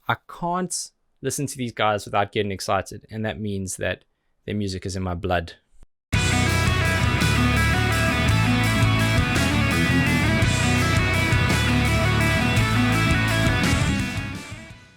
I can't listen to these guys without getting excited, and that means that their music is in my blood.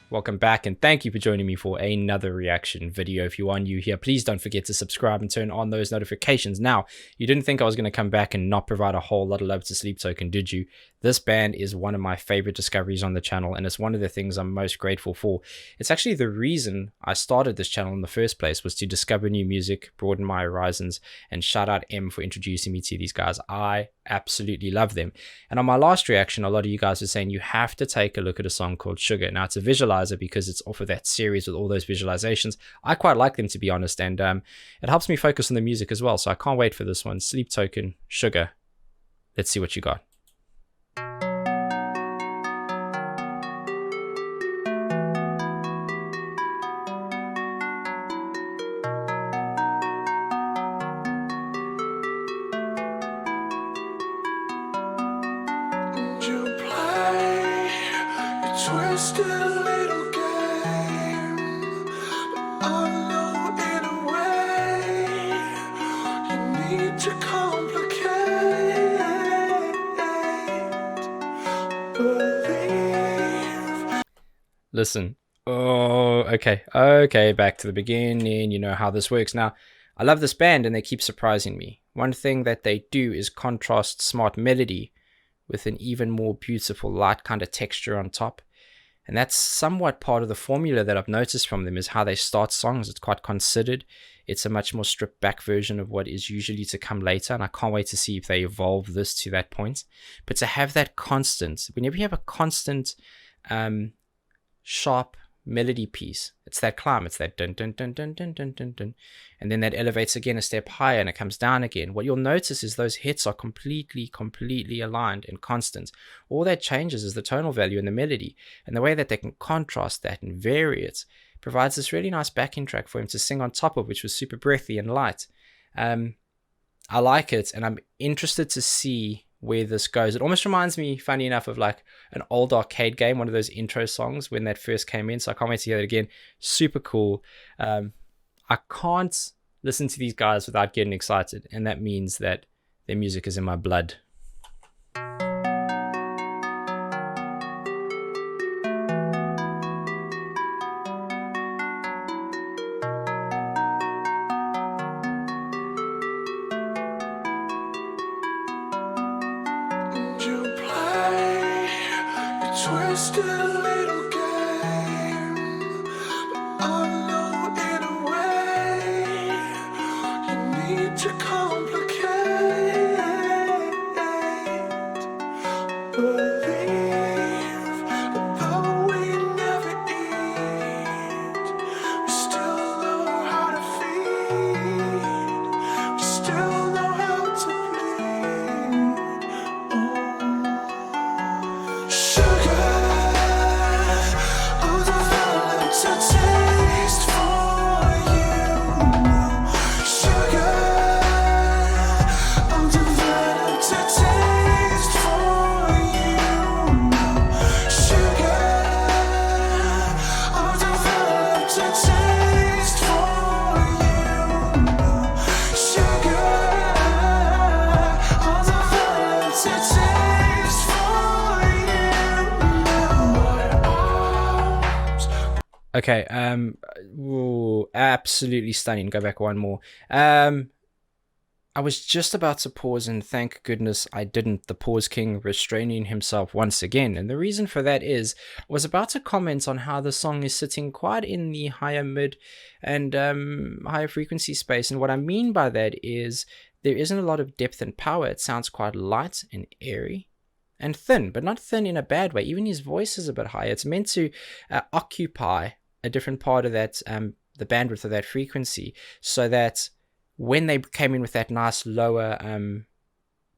Welcome back, and thank you for joining me for another reaction video. If you are new here, please don't forget to subscribe and turn on those notifications. Now, you didn't think I was going to come back and not provide a whole lot of love to Sleep Token, did you? This band is one of my favorite discoveries on the channel, and it's one of the things I'm most grateful for. It's actually the reason I started this channel in the first place, was to discover new music, broaden my horizons, and shout out M for introducing me to these guys. I absolutely love them. And on my last reaction, a lot of you guys were saying you have to take a look at a song called Sugar. Now, it's a visualizer because it's off of that series with all those visualizations. I quite like them, to be honest, and it helps me focus on the music as well, so I can't wait for this one. Sleep Token, Sugar. Let's see what you got. Twisted little game, but I know in a way you need to complicate. Believe. Listen. Oh, okay, back to the beginning. You know how this works. Now, I love this band and they keep surprising me. One thing that they do is contrast smart melody with an even more beautiful light kind of texture on top. And that's somewhat part of the formula that I've noticed from them, is how they start songs. It's quite considered. It's a much more stripped back version of what is usually to come later. And I can't wait to see if they evolve this to that point. But to have that constant, whenever you have a constant, sharp melody piece, it's that climb, it's that dun dun dun dun dun dun dun dun, and then that elevates again a step higher and it comes down again. What you'll notice is those hits are completely aligned and constant. All that changes is the tonal value and the melody, and the way that they can contrast that and vary it provides this really nice backing track for him to sing on top of, which was super breathy and light. I like it, and I'm interested to see where this goes. It almost reminds me, funny enough, of like an old arcade game, one of those intro songs when that first came in, so I can't wait to hear it again. Super cool. I can't listen to these guys without getting excited, and that means that their music is in my blood. Twisted little game, but I know in a way you need to complicate. Believe that though we never eat, we still know how to feed, we still know how to bleed. Oh, sugar. Okay, ooh, absolutely stunning. Go back one more. I was just about to pause, and thank goodness I didn't. The pause king restraining himself once again. And the reason for that is, I was about to comment on how the song is sitting quite in the higher mid and higher frequency space. And what I mean by that is there isn't a lot of depth and power. It sounds quite light and airy and thin, but not thin in a bad way. Even his voice is a bit higher. It's meant to occupy a different part of that, the bandwidth of that frequency, so that when they came in with that nice lower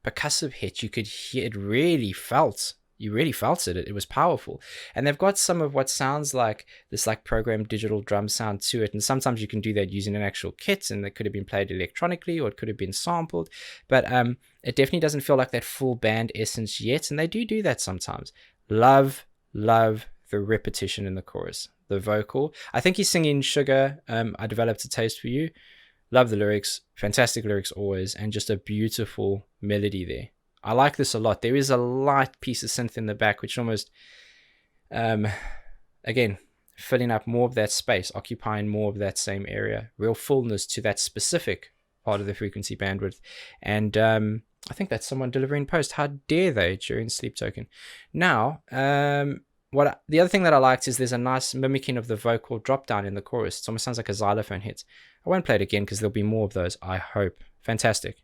percussive hit, you could hear it really felt. You really felt it. It was powerful. And they've got some of what sounds like this like programmed digital drum sound to it. And sometimes you can do that using an actual kit, and that could have been played electronically or it could have been sampled. But it definitely doesn't feel like that full band essence yet. And they do that sometimes. Love the repetition in the chorus, the vocal. I think he's singing Sugar, I developed a taste for you. Love the lyrics, fantastic lyrics always, and just a beautiful melody there. I like this a lot. There is a light piece of synth in the back, which almost, um, again, filling up more of that space, occupying more of that same area, real fullness to that specific part of the frequency bandwidth. And I think that's someone delivering post. How dare they during Sleep Token? Now, the other thing that I liked is there's a nice mimicking of the vocal drop down in the chorus. It almost sounds like a xylophone hit. I won't play it again because there'll be more of those, I hope. Fantastic.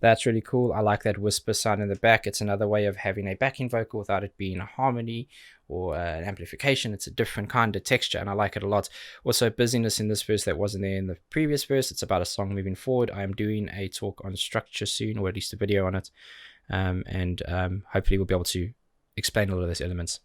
That's really cool. I like that whisper sound in the back. It's another way of having a backing vocal without it being a harmony or an amplification. It's a different kind of texture, and I like it a lot. Also, busyness in this verse that wasn't there in the previous verse. It's about a song moving forward. I am doing a talk on structure soon, or at least a video on it, and hopefully we'll be able to explain all of those elements.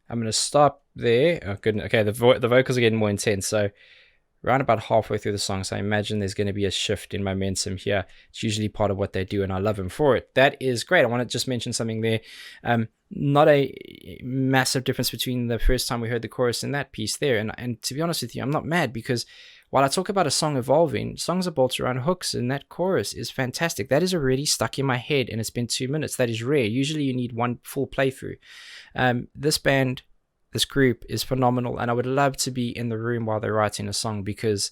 I'm going to stop there. Oh, goodness. Okay, the vocals are getting more intense. So around about halfway through the song, so I imagine there's going to be a shift in momentum here. It's usually part of what they do, and I love them for it. That is great. I want to just mention something there. Not a massive difference between the first time we heard the chorus and that piece there. And to be honest with you, I'm not mad, because while I talk about a song evolving, songs are built around hooks, and that chorus is fantastic. That is already stuck in my head, and it's been 2 minutes. That is rare. Usually you need one full playthrough. This band, this group is phenomenal, and I would love to be in the room while they're writing a song, because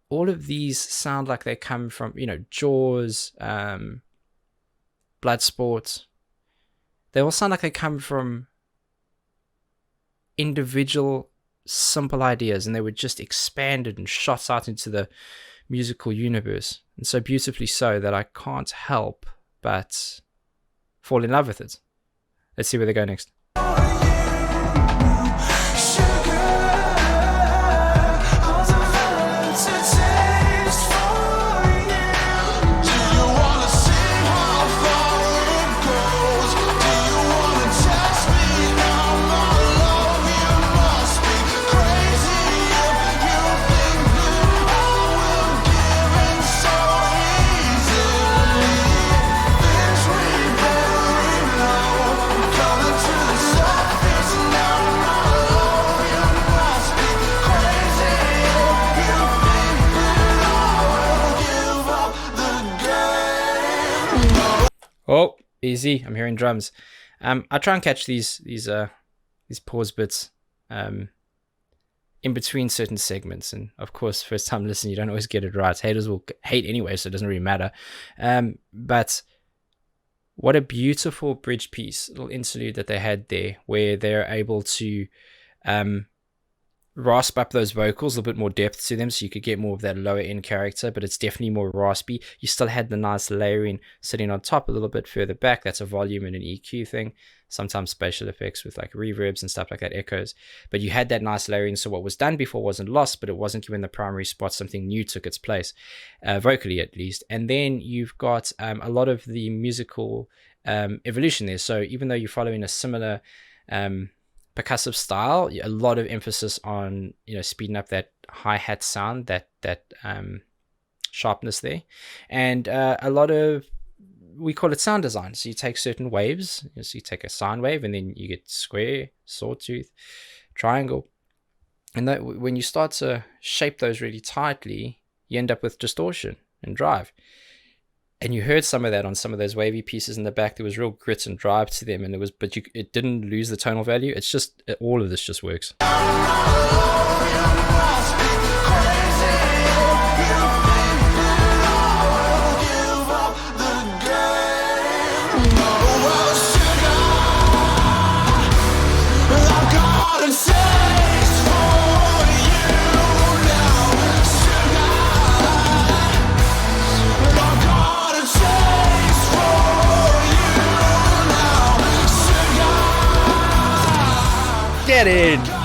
all of these sound like they come from, Jaws, Bloodsport. They all sound like they come from individual simple ideas, and they were just expanded and shot out into the musical universe, and so beautifully so that I can't help but fall in love with it. Let's see where they go next. Oh, easy. I'm hearing drums. I try and catch these pause bits in between certain segments, and of course, first time listening, you don't always get it right. Haters will hate anyway, so it doesn't really matter. But what a beautiful bridge piece, little interlude that they had there, where they're able to rasp up those vocals, a little bit more depth to them, so you could get more of that lower end character, but it's definitely more raspy. You still had the nice layering sitting on top a little bit further back. That's a volume and an EQ thing. Sometimes spatial effects with like reverbs and stuff like that, echoes. But you had that nice layering, so what was done before wasn't lost, but it wasn't given the primary spot. Something new took its place, vocally at least. And then you've got a lot of the musical evolution there. So even though you're following a similar percussive style, a lot of emphasis on speeding up that hi-hat sound, that sharpness there, and a lot of, we call it sound design. So you take certain waves, so you take a sine wave, and then you get square, sawtooth, triangle, and that, when you start to shape those really tightly, you end up with distortion and drive. And you heard some of that on some of those wavy pieces in the back. There was real grit and drive to them, and it didn't lose the tonal value. It's just, all of this just works. Get in!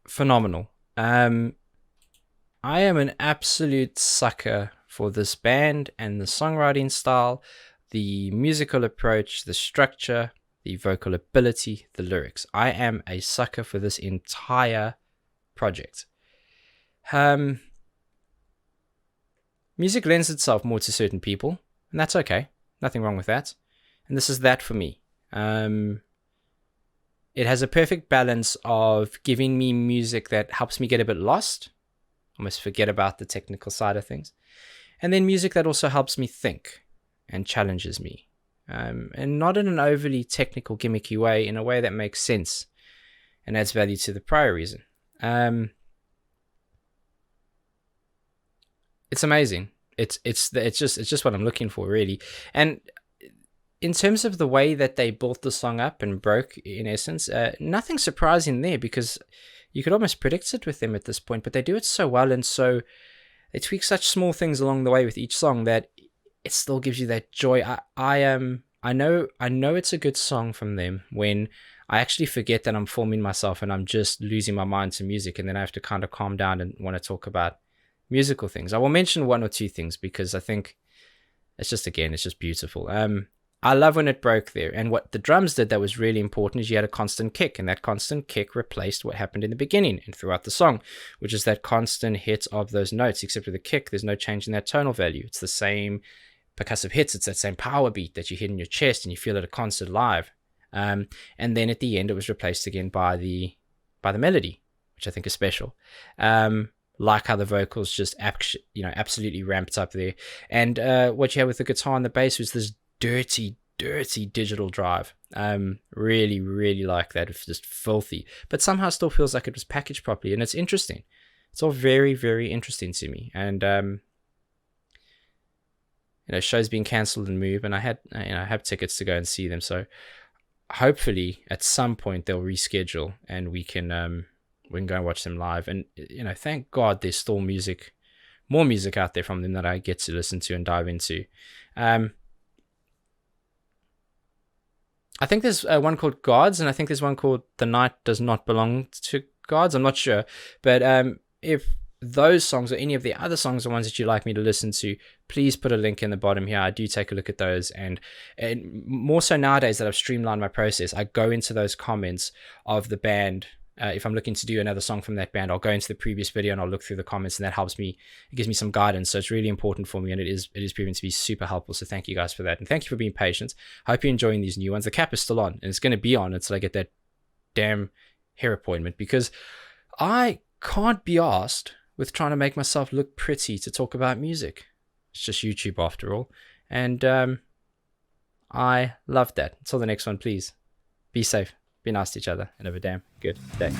Phenomenal. I am an absolute sucker for this band and the songwriting style, the musical approach, the structure, the vocal ability, the lyrics. I am a sucker for this entire project. Music lends itself more to certain people, and that's okay. Nothing wrong with that. And this is that for me. It has a perfect balance of giving me music that helps me get a bit lost, almost forget about the technical side of things, and then music that also helps me think and challenges me, and not in an overly technical, gimmicky way, in a way that makes sense and adds value to the prior reason. It's amazing. It's just what I'm looking for, really. And in terms of the way that they built the song up and broke, in essence, nothing surprising there, because you could almost predict it with them at this point, but they do it so well, and so they tweak such small things along the way with each song that it still gives you that joy. I know it's a good song from them when I actually forget that I'm filming myself and I'm just losing my mind to music, and then I have to kind of calm down and want to talk about musical things. I will mention one or two things because I think it's just beautiful. I love when it broke there, and what the drums did that was really important is you had a constant kick, and that constant kick replaced what happened in the beginning and throughout the song, which is that constant hit of those notes. Except with the kick, there's no change in that tonal value. It's the same percussive hits. It's that same power beat that you hit in your chest and you feel at a concert live. And then at the end, it was replaced again by the melody, which I think is special. Like how the vocals just absolutely ramped up there. And what you had with the guitar and the bass was this dirty digital drive. Really, really like that. It's just filthy, but somehow still feels like it was packaged properly, and it's interesting. It's all very, very interesting to me. And shows being cancelled and moved, and I have tickets to go and see them. So hopefully at some point they'll reschedule and we can go and watch them live. And thank God there's still more music out there from them that I get to listen to and dive into. I think there's one called Gods, and I think there's one called The Night Does Not Belong to Gods. I'm not sure, but if those songs or any of the other songs are ones that you'd like me to listen to, please put a link in the bottom here. I do take a look at those, and more so nowadays that I've streamlined my process, I go into those comments of the band. If I'm looking to do another song from that band, I'll go into the previous video and I'll look through the comments, and that helps me. It gives me some guidance, so it's really important for me, and it is proven to be super helpful. So thank you guys for that, and thank you for being patient. I hope you're enjoying these new ones. The cap is still on, and it's going to be on until I get that damn hair appointment, because I can't be asked with trying to make myself look pretty to talk about music. It's just YouTube after all, and I love that. Until the next one, please be safe, be nice to each other, and have a damn good day.